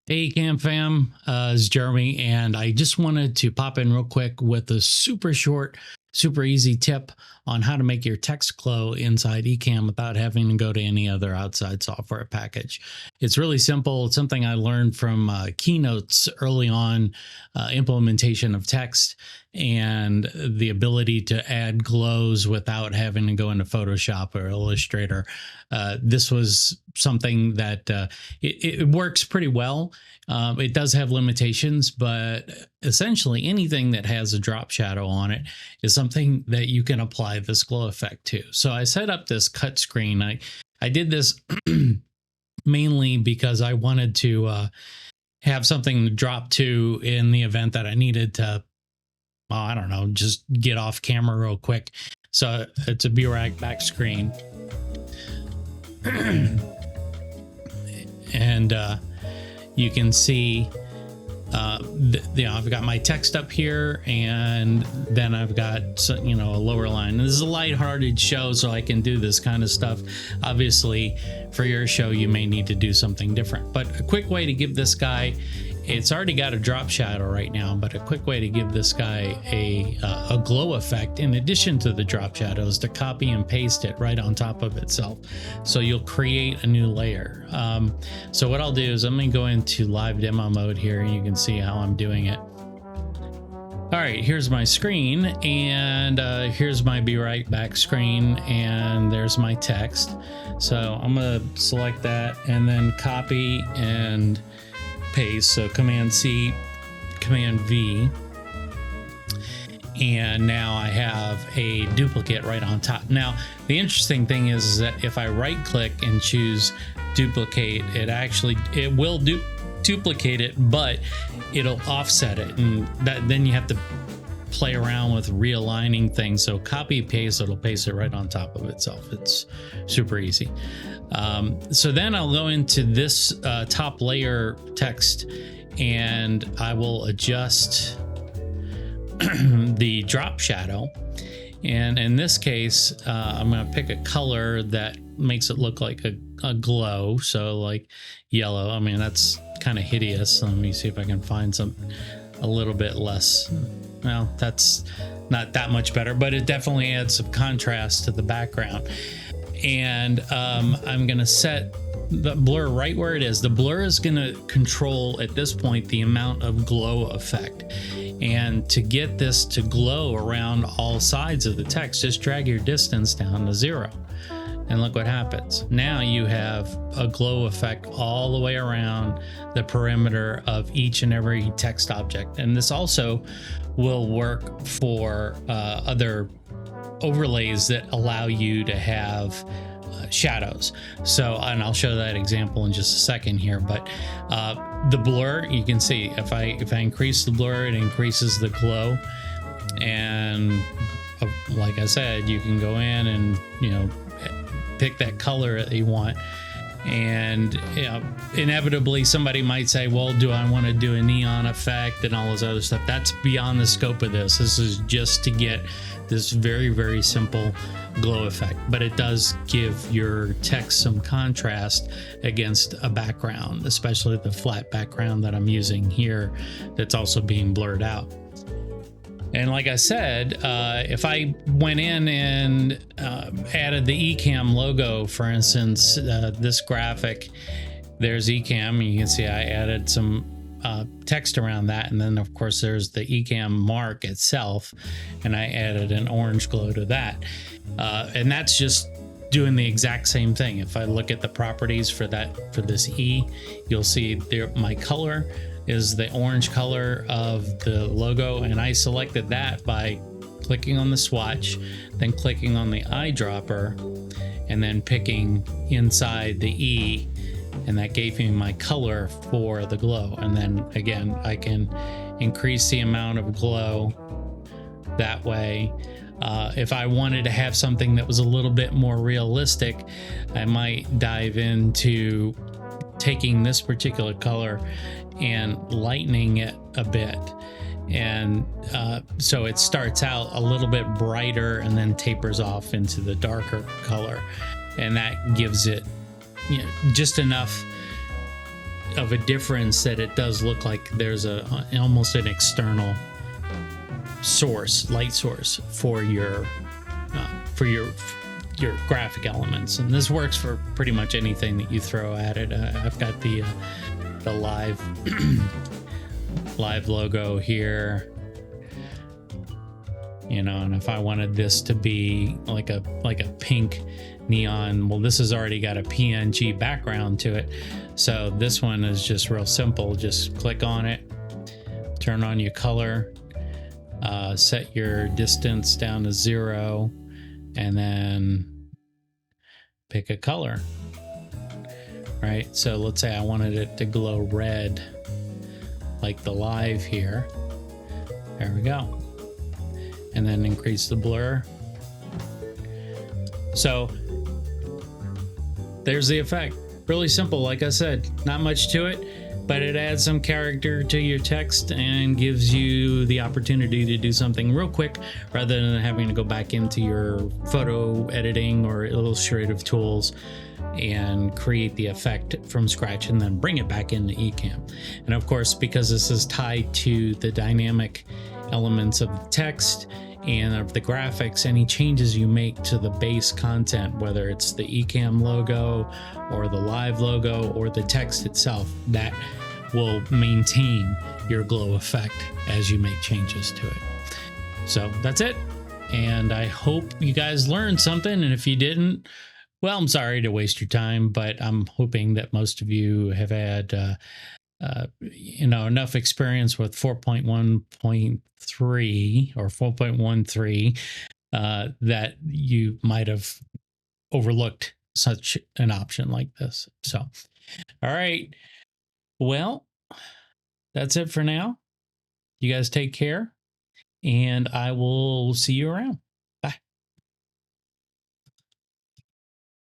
Hey, Ecamm fam, it's Jeremy, and I just wanted to pop in real quick with a super short, super easy tip on how to make your text glow inside Ecamm without having to go to any other outside software package. It's really simple. It's something I learned from keynotes early on, implementation of text and the ability to add glows without having to go into Photoshop or Illustrator. This was something that it works pretty well. It does have limitations, but essentially anything that has a drop shadow on it is something that you can apply this glow effect to. So I set up this cut screen. I did this mainly because I wanted to have something to drop to in the event that I needed to, I don't know, just get off camera real quick. So it's a B-Rag back screen. And you can see, I've got my text up here, and then I've got, a lower line. And this is a lighthearted show, so I can do this kind of stuff. Obviously, for your show, you may need to do something different. But a quick way to give this guy, it's already got a drop shadow right now, but a quick way to give this guy a glow effect in addition to the drop shadow is to copy and paste it right on top of itself. So you'll create a new layer. So what I'll do is I'm going to go into live demo mode here, and you can see how I'm doing it. All right, here's my screen, and here's my Be Right Back screen, and there's my text. So I'm going to select that and then copy and paste. So Command C, Command V, and now I have a duplicate right on top. Now the interesting thing is that if I right click and choose duplicate, it will duplicate it, but it'll offset it, and then you have to play around with realigning things. So copy paste, it'll paste it right on top of itself. It's super easy. So then I'll go into this top layer text, and I will adjust the drop shadow. And in this case, I'm going to pick a color that makes it look like a glow. So like yellow. I mean, that's kind of hideous. Let me see if I can find something a little bit less. Well, that's not that much better, but it definitely adds some contrast to the background. And I'm going to set the blur right where it is. The blur is going to control at this point the amount of glow effect. And to get this to glow around all sides of the text, just drag your distance down to 0. And look what happens. Now you have a glow effect all the way around the perimeter of each and every text object. And this also will work for other overlays that allow you to have shadows. So, and I'll show that example in just a second here, but the blur, you can see if I increase the blur, it increases the glow. And like I said, you can go in and pick that color that you want. And inevitably somebody might say, well, do I want to do a neon effect and all this other stuff? That's beyond the scope of this. This is just to get this very, very simple glow effect, but it does give your text some contrast against a background, especially the flat background that I'm using here that's also being blurred out. And like I said, if I went in and added the Ecamm logo, for instance, this graphic, there's Ecamm. You can see I added some text around that. And then, of course, there's the Ecamm mark itself. And I added an orange glow to that. And that's just doing the exact same thing. If I look at the properties for this E, you'll see there my color is the orange color of the logo, and I selected that by clicking on the swatch, then clicking on the eyedropper, and then picking inside the E, and that gave me my color for the glow. And then again, I can increase the amount of glow that way. If I wanted to have something that was a little bit more realistic, I might dive into taking this particular color and lightening it a bit. And so it starts out a little bit brighter and then tapers off into the darker color. And that gives it just enough of a difference that it does look like there's almost an external source, light source for your graphic elements, and this works for pretty much anything that you throw at it. I've got the live live logo here, you know, and if I wanted this to be like a pink neon, well, this has already got a PNG background to it, so this one is just real simple. Just click on it, turn on your color, set your distance down to 0, and then pick a color. Right, so let's say I wanted it to glow red like the live here. There we go. And then increase the blur. So there's the effect. Really simple, like I said, not much to it, but it adds some character to your text and gives you the opportunity to do something real quick rather than having to go back into your photo editing or illustrative tools and create the effect from scratch and then bring it back into Ecamm. And of course, because this is tied to the dynamic elements of the text and of the graphics, any changes you make to the base content, whether it's the Ecamm logo or the live logo or the text itself, that will maintain your glow effect as you make changes to it. So that's it. And I hope you guys learned something. And if you didn't, well, I'm sorry to waste your time, but I'm hoping that most of you have had enough experience with 4.1.3 or 4.13 that you might have overlooked such an option like this. So, all right. Well, that's it for now. You guys take care, and I will see you around.